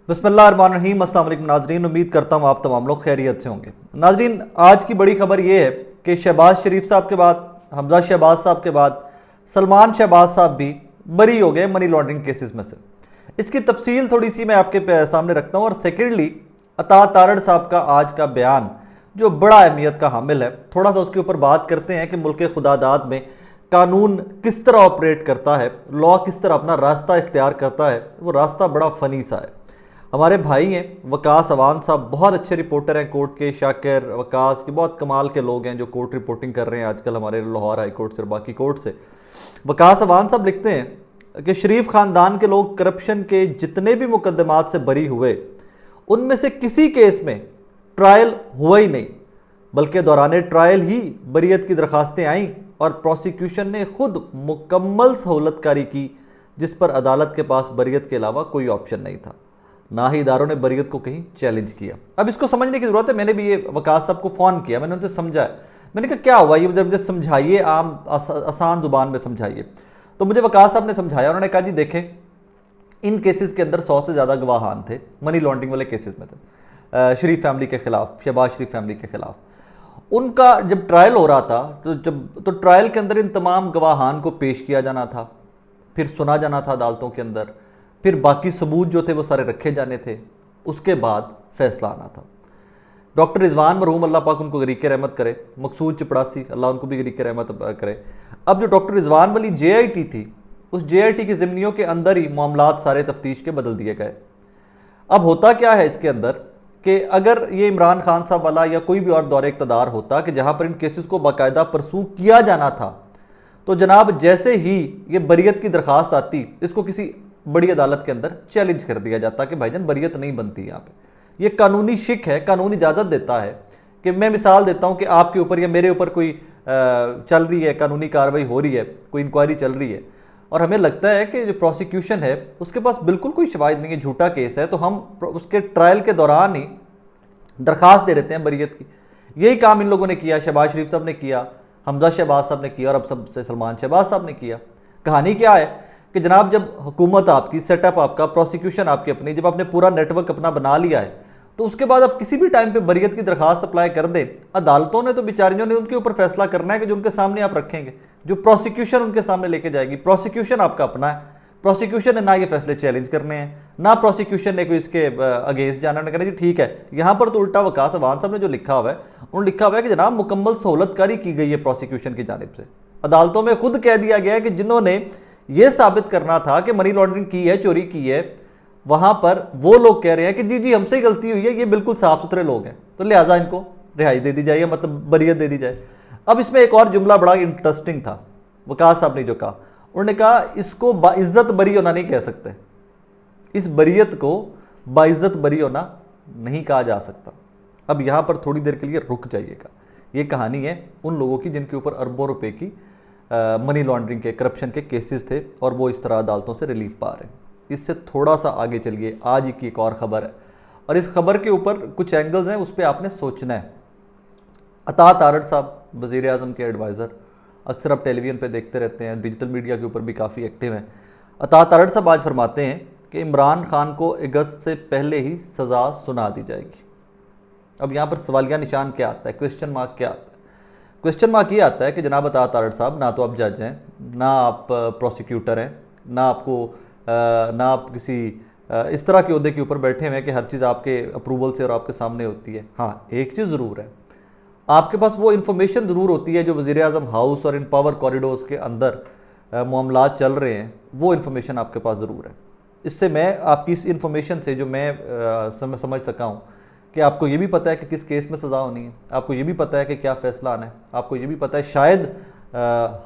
बिस्मिल्लाहिर्रहमानिर्रहीम। अस्सलाम वालेकुम नाजरीन, उम्मीद करता हूँ आप तमाम लोग खैरियत से होंगे। नाजरीन, आज की बड़ी खबर ये है कि शहबाज शरीफ साहब के बाद, हमजा शहबाज साहब के बाद सलमान शहबाज साहब भी बरी हो गए मनी लॉन्ड्रिंग केसेस में से। इसकी तफसील थोड़ी सी मैं आपके सामने रखता हूँ। और सेकेंडली, अता तारड़ साहब का आज का बयान जो बड़ा अहमियत का हामिल है, थोड़ा सा उसके ऊपर बात करते हैं कि मुल्क खुदादाद में कानून किस तरह ऑपरेट करता है, लॉ किस तरह अपना रास्ता इख्तियार करता है। वो रास्ता बड़ा फ़नी सा है। हमारे भाई हैं वकास अवान साहब, बहुत अच्छे रिपोर्टर हैं कोर्ट के। शाकिर वकास के बहुत कमाल के लोग हैं जो कोर्ट रिपोर्टिंग कर रहे हैं आजकल हमारे लाहौर हाई कोर्ट से और बाकी कोर्ट से। वकास अवान साहब लिखते हैं कि शरीफ ख़ानदान के लोग करप्शन के जितने भी मुकदमात से बरी हुए, उनमें से किसी केस में ट्रायल हुआ ही नहीं, बल्कि दौरान ट्रायल ही बरीयत की दरखास्तें आईं और प्रोसिक्यूशन ने खुद मुकम्मल सहूलतकारी की, जिस पर अदालत के पास बरीयत के अलावा कोई ऑप्शन नहीं था। ना ही इदारों ने बरीयत को कहीं चैलेंज किया। अब इसको समझने की ज़रूरत है। मैंने भी ये वकास साहब को फ़ोन किया, मैंने उनसे समझा। मैंने कहा क्या हुआ, ये मुझे समझाइए, आम आसान ज़ुबान में समझाइए। तो मुझे वकास साहब ने समझाया। उन्होंने कहा जी देखें, इन केसेस के अंदर 100 से ज़्यादा गवाहान थे, मनी लॉन्ड्रिंग वाले केसेस में थे, शरीफ फैमिली के ख़िलाफ़, शहबाज शरीफ फैमिली के ख़िलाफ़। उनका जब ट्रायल हो रहा था तो ट्रायल के अंदर इन तमाम गवाहान को पेश किया जाना था, फिर सुना जाना था अदालतों के अंदर, फिर बाकी सबूत जो थे वो सारे रखे जाने थे, उसके बाद फैसला आना था। डॉक्टर रिजवान मरहूम, अल्लाह पाक उनको गरीक रहमत करे, मकसूद चपड़ासी, अल्लाह उनको भी गरीक रहमत करे। अब जो डॉक्टर रिजवान वाली JIT थी, उस JIT की ज़िम्नियों के अंदर ही मामलात सारे तफ्तीश के बदल दिए गए। अब होता क्या है इसके अंदर कि अगर ये इमरान खान साहब वाला या कोई भी और दौरे इक़्तिदार होता कि जहाँ पर इन केसेस को बाकायदा परसू किया जाना था, तो जनाब जैसे ही ये बरीयत की दरख्वास्त आती, इसको किसी बड़ी अदालत के अंदर चैलेंज कर दिया जाता कि भाईजान बरीयत नहीं बनती। यहाँ पे ये कानूनी शिक है, कानून इजाज़त देता है कि मैं मिसाल देता हूँ कि आपके ऊपर या मेरे ऊपर कोई चल रही है, कानूनी कार्रवाई हो रही है, कोई इंक्वायरी चल रही है, और हमें लगता है कि जो प्रोसिक्यूशन है उसके पास बिल्कुल कोई शवाहिद नहीं है, झूठा केस है, तो हम उसके ट्रायल के दौरान ही दरख्वास्त दे देते हैं बरीयत की। यही काम इन लोगों ने किया, शहबाज शरीफ साहब ने किया, हमजा शहबाज साहब ने किया, और अब सबसे सलमान शहबाज साहब ने किया। कहानी क्या है कि जनाब जब हुकूमत आपकी, सेटअप आपका, प्रोसिक्यूशन आपकी अपनी, जब आपने पूरा नेटवर्क अपना बना लिया है, तो उसके बाद आप किसी भी टाइम पे बरीयत की दरखास्त अप्लाई कर दें, अदालतों ने तो बेचारियों ने उनके ऊपर फैसला करना है कि जो उनके सामने आप रखेंगे, जो प्रोसिक्यूशन उनके सामने लेके जाएगी। प्रोसिक्यूशन आपका अपना है, प्रोसिक्यूशन ने ना ये फैसले चैलेंज करने हैं, ना प्रोसिक्यूशन ने कोई इसके अगेंस्ट जाना। उन्होंने कहना जी ठीक है। यहाँ पर तो उल्टा वकास अवान साहब ने जो लिखा हुआ है, उन्होंने लिखा हुआ है कि जनाब मुकम्मल सहूलतकारी की गई है प्रोसिक्यूशन की जानिब से। अदालतों में खुद कह दिया गया है कि जिन्होंने ये साबित करना था कि मनी लॉन्ड्रिंग की है, चोरी की है, वहां पर वो लोग कह रहे हैं कि जी जी हमसे ही गलती हुई है, ये बिल्कुल साफ सुथरे लोग हैं, तो लिहाजा इनको रिहाई दे दी जाए, मतलब बरीयत दे दी जाए। अब इसमें एक और जुमला बड़ा इंटरेस्टिंग था वकास साहब ने जो कहा। उन्होंने कहा इसको बाइज्जत बरी होना नहीं कह सकते, इस बरीयत को बाइज्जत बरी होना नहीं कहा जा सकता। अब यहाँ पर थोड़ी देर के लिए रुक जाइएगा। ये कहानी है उन लोगों की जिनके ऊपर अरबों रुपए की मनी लॉन्ड्रिंग के, करप्शन के केसेस थे और वो इस तरह अदालतों से रिलीफ पा रहे हैं। इससे थोड़ा सा आगे चलिए, आज की एक और ख़बर है और इस खबर के ऊपर कुछ एंगल्स हैं, उस पर आपने सोचना है। अता तारड़ साहब वज़ीर आज़म के एडवाइज़र, अक्सर आप टेलीविज़न पे देखते रहते हैं, डिजिटल मीडिया के ऊपर भी काफ़ी एक्टिव हैं। अता तारड़ साहब आज फरमाते हैं कि इमरान खान को अगस्त से पहले ही सज़ा सुना दी जाएगी। अब यहाँ पर सवालिया निशान क्या आता है, क्वेश्चन मार्क क्या आता है? क्वेश्चन मार्क ये आता है कि जनाब अता तारड़ साहब, ना तो आप जज हैं, ना आप प्रोसिक्यूटर हैं, ना आप किसी इस तरह के ओहदे के ऊपर बैठे हुए हैं कि हर चीज़ आपके अप्रूवल से और आपके सामने होती है। हाँ, एक चीज़ ज़रूर है, आपके पास वो इन्फॉर्मेशन ज़रूर होती है जो वज़ीर आज़म हाउस और इन पावर कॉरिडोर्स के अंदर मामलात चल रहे हैं, वो इन्फॉर्मेशन आपके पास ज़रूर है। इससे मैं आपकी इस इन्फॉर्मेशन से जो मैं समझ सका हूँ कि आपको ये भी पता है कि किस केस में सज़ा होनी है, आपको ये भी पता है कि क्या फ़ैसला आना है, आपको ये भी पता है, शायद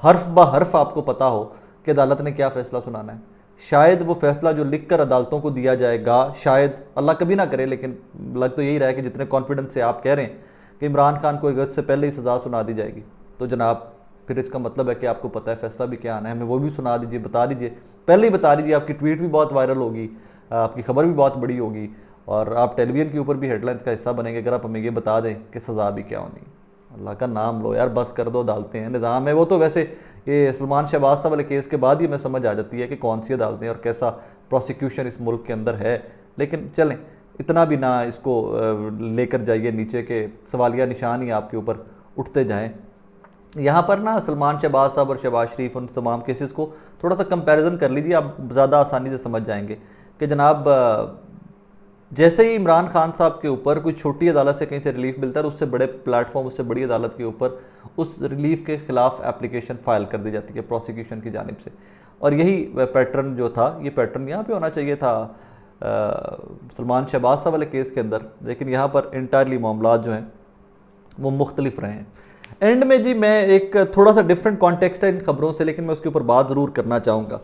हर्फ ब हर्फ आपको पता हो कि अदालत ने क्या फ़ैसला सुनाना है। शायद वो फ़ैसला जो लिख कर अदालतों को दिया जाएगा, शायद अल्लाह कभी ना करे, लेकिन लग तो यही रहा है कि जितने कॉन्फिडेंस से आप कह रहे हैं कि इमरान खान को अगस्त से पहले ही सज़ा सुना दी जाएगी, तो जनाब फिर इसका मतलब है कि आपको पता है फ़ैसला भी क्या आना है। हमें वो भी सुना दीजिए, बता दीजिए, पहले ही बता दीजिए। आपकी ट्वीट भी बहुत वायरल होगी, आपकी खबर भी बहुत बड़ी होगी और आप टेलीविज़न के ऊपर भी हेडलाइंस का हिस्सा बनेंगे अगर आप हमें ये बता दें कि सज़ा भी क्या होनी है। अल्लाह का नाम लो यार, बस कर दो, अदालतें हैं, निज़ाम है। वो तो वैसे ये सलमान शहबाज साहब वाले केस के बाद ही हमें समझ आ जाती है कि कौन सी अदालतें और कैसा प्रोसिक्यूशन इस मुल्क के अंदर है, लेकिन चलें, इतना भी ना इसको लेकर जाइए नीचे के सवालिया निशान ही आपके ऊपर उठते जाएं। यहाँ पर ना सलमान शहबाज साहब और शहबाज शरीफ उन तमाम केसेस को थोड़ा सा कंपैरिजन कर लीजिए, आप ज़्यादा आसानी से समझ जाएंगे कि जनाब जैसे ही इमरान खान साहब के ऊपर कोई छोटी अदालत से कहीं से रिलीफ मिलता है, उससे बड़े प्लेटफॉर्म, उससे बड़ी अदालत के ऊपर उस रिलीफ के ख़िलाफ़ एप्लीकेशन फ़ाइल कर दी जाती है प्रोसिक्यूशन की जानिब से। और यही पैटर्न जो था, ये पैटर्न यहाँ पे होना चाहिए था सलमान शहबाज साहब वाले केस के अंदर, लेकिन यहाँ पर इंटायरली मामला जो हैं वो मुख्तलिफ रहे हैं। एंड में जी मैं एक थोड़ा सा डिफरेंट कॉन्टेक्स्ट है इन खबरों से, लेकिन मैं उसके ऊपर बात ज़रूर करना चाहूँगा।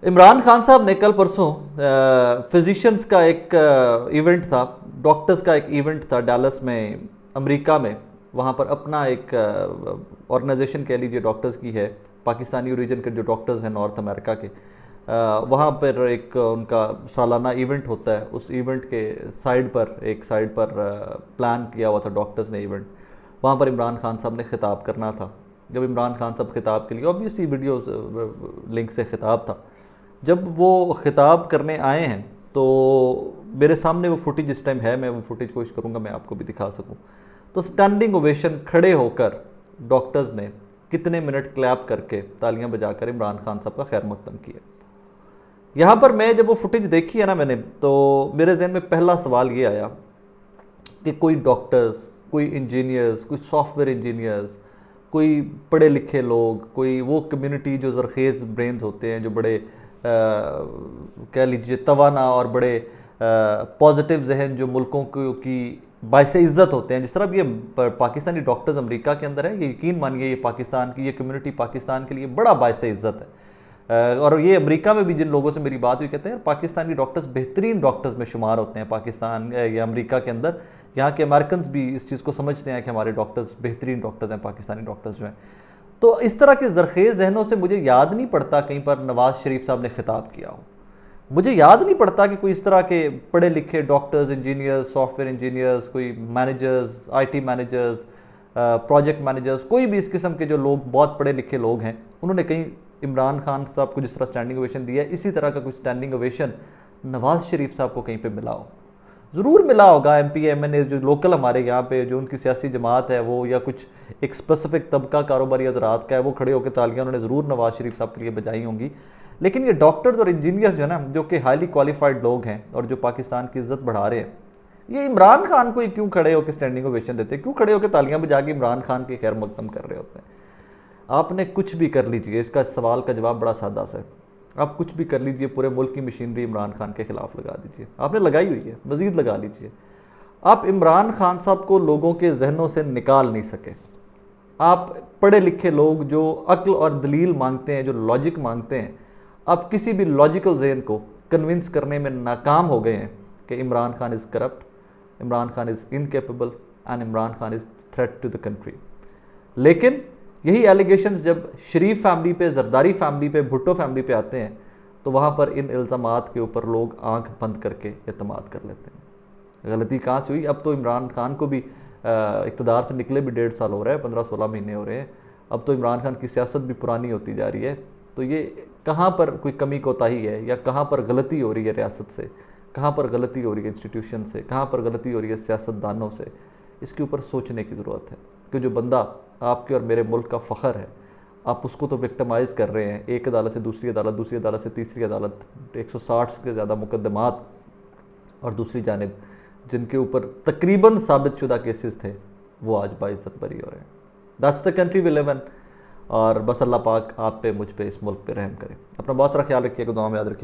इमरान खान साहब ने कल परसों फिजिशियंस का एक इवेंट था, डॉक्टर्स का एक इवेंट था डैलस में, अमेरिका में। वहाँ पर अपना एक ऑर्गेनाइजेशन कह लीजिए डॉक्टर्स की है, पाकिस्तानी ओरिजिन के जो डॉक्टर्स हैं नॉर्थ अमेरिका के, वहाँ पर एक उनका सालाना इवेंट होता है। उस इवेंट के एक साइड पर प्लान किया हुआ था डॉक्टर्स ने इवेंट, वहाँ पर इमरान खान साहब ने ख़िताब करना था। जब इमरान खान साहब ख़िताब के लिए ऑब्वियसली वीडियो लिंक से ख़िताब था, जब वो ख़िताब करने आए हैं तो मेरे सामने वो फुटेज इस टाइम है, मैं वो फुटेज कोशिश करूँगा मैं आपको भी दिखा सकूँ। तो स्टैंडिंग ओवेशन, खड़े होकर डॉक्टर्स ने कितने मिनट क्लैप करके तालियां बजाकर इमरान खान साहब का खैर मकदम किया। यहाँ पर मैं जब वो फुटेज देखी है ना मैंने, तो मेरे जहन में पहला सवाल ये आया कि कोई डॉक्टर्स, कोई इंजीनियर्स, कोई सॉफ्टवेयर इंजीनियर्स, कोई पढ़े लिखे लोग, कोई वो कम्युनिटी जो ज़रखेज़ ब्रेन्स होते हैं, जो बड़े कह लीजिए तवाना और बड़े पॉजिटिव जहन, जो मुल्कों की बाइसे इज़्ज़त होते हैं, जिस तरह ये पाकिस्तानी डॉक्टर्स अमेरिका के अंदर है, ये यकीन मानिए ये पाकिस्तान की ये कम्युनिटी पाकिस्तान के लिए बड़ा बाइसे इज़्ज़त है। और ये अमेरिका में भी जिन लोगों से मेरी बात हुई कहते हैं पाकिस्तानी डॉक्टर्स बेहतरीन डॉक्टर्स में शुमार होते हैं पाकिस्तान या अमेरिका के अंदर। यहाँ के अमेरिकन भी इस चीज़ को समझते हैं कि हमारे डॉक्टर्स बेहतरीन डॉक्टर्स हैं, पाकिस्तानी डॉक्टर्स जो हैं। तो इस तरह के ज़रखेज़ जहनों से मुझे याद नहीं पड़ता कहीं पर नवाज़ शरीफ साहब ने खिताब किया हो। मुझे याद नहीं पड़ता कि कोई इस तरह के पढ़े लिखे डॉक्टर्स, इंजीनियर्स, सॉफ्टवेयर इंजीनियर्स, कोई managers, IT managers, project managers, कोई भी इस किस्म के जो लोग बहुत पढ़े लिखे लोग हैं, उन्होंने कहीं इमरान खान साहब को जिस तरह स्टैंडिंग ओवेशन दिया है, इसी तरह का कुछ स्टैंडिंग ओवेशन नवाज़ शरीफ साहब को कहीं पे मिला हो। ज़रूर मिला होगा। MP MNA जो लोकल हमारे यहाँ पे जो उनकी सियासी जमात है वो, या कुछ एक स्पेसिफिक तबका कारोबारी हज़रात का है, वो खड़े होकर तालियाँ उन्होंने ज़रूर नवाज़ शरीफ साहब के लिए बजाई होंगी। लेकिन ये डॉक्टर्स और इंजीनियर्स जो है ना, जो कि हाईली क्वालिफाइड लोग हैं और जो पाकिस्तान की इज्जत बढ़ा रहे हैं, ये इमरान खान को क्यों खड़े होकर स्टैंडिंग ओवेशन देते हैं, क्यों खड़े होकर तालियां बजा के इमरान खान के खैर मकदम कर रहे होते हैं। आपने कुछ भी कर लीजिए, इसका सवाल का जवाब बड़ा सादा सा है। आप कुछ भी कर लीजिए, पूरे मुल्क की मशीनरी इमरान खान के खिलाफ लगा दीजिए, आपने लगाई हुई है, मज़ीद लगा लीजिए। आप इमरान खान साहब को लोगों के जहनों से निकाल नहीं सके। आप पढ़े लिखे लोग जो अक्ल और दलील मांगते हैं, जो लॉजिक मांगते हैं, आप किसी भी लॉजिकल जहन को कन्विंस करने में नाकाम हो गए हैं कि Imran Khan is corrupt, Imran Khan is incapable and Imran Khan is threat to the country. लेकिन यही एलिगेशंस जब शरीफ फैमिली पे, जरदारी फैमिली पे, भुट्टो फैमिली पे आते हैं, तो वहाँ पर इन इल्ज़ामात के ऊपर लोग आंख बंद करके एतमाद कर लेते हैं। गलती कहाँ से हुई? अब तो इमरान खान को भी इक़्तिदार से निकले भी 1.5 साल हो रहा है, 15-16 महीने हो रहे हैं। अब तो इमरान खान की सियासत भी पुरानी होती जा रही है। तो ये कहाँ पर कोई कमी कोताही है, या कहाँ पर गलती हो रही है रियासत से, कहाँ पर गलती हो रही है इंस्टीट्यूशन से, कहाँ पर गलती हो रही है सियासतदानों से, इसके ऊपर सोचने की ज़रूरत है। कि जो बंदा आपके और मेरे मुल्क का फ़ख्र है, आप उसको तो विक्टिमाइज़ कर रहे हैं, एक अदालत से दूसरी अदालत, दूसरी अदालत से तीसरी अदालत, 160 से ज़्यादा मुकदमात, और दूसरी जानिब जिनके ऊपर तकरीबन साबितशुदा केसेस थे वो आज बाइज्जत बरी हो रहे हैं। That's the country we live in. और बस अल्लाह पाक आप पे, मुझ पे, इस मुल्क पे रहम करे। अपना बहुत सारा ख्याल रखिएगा, दुआ में याद रखिए।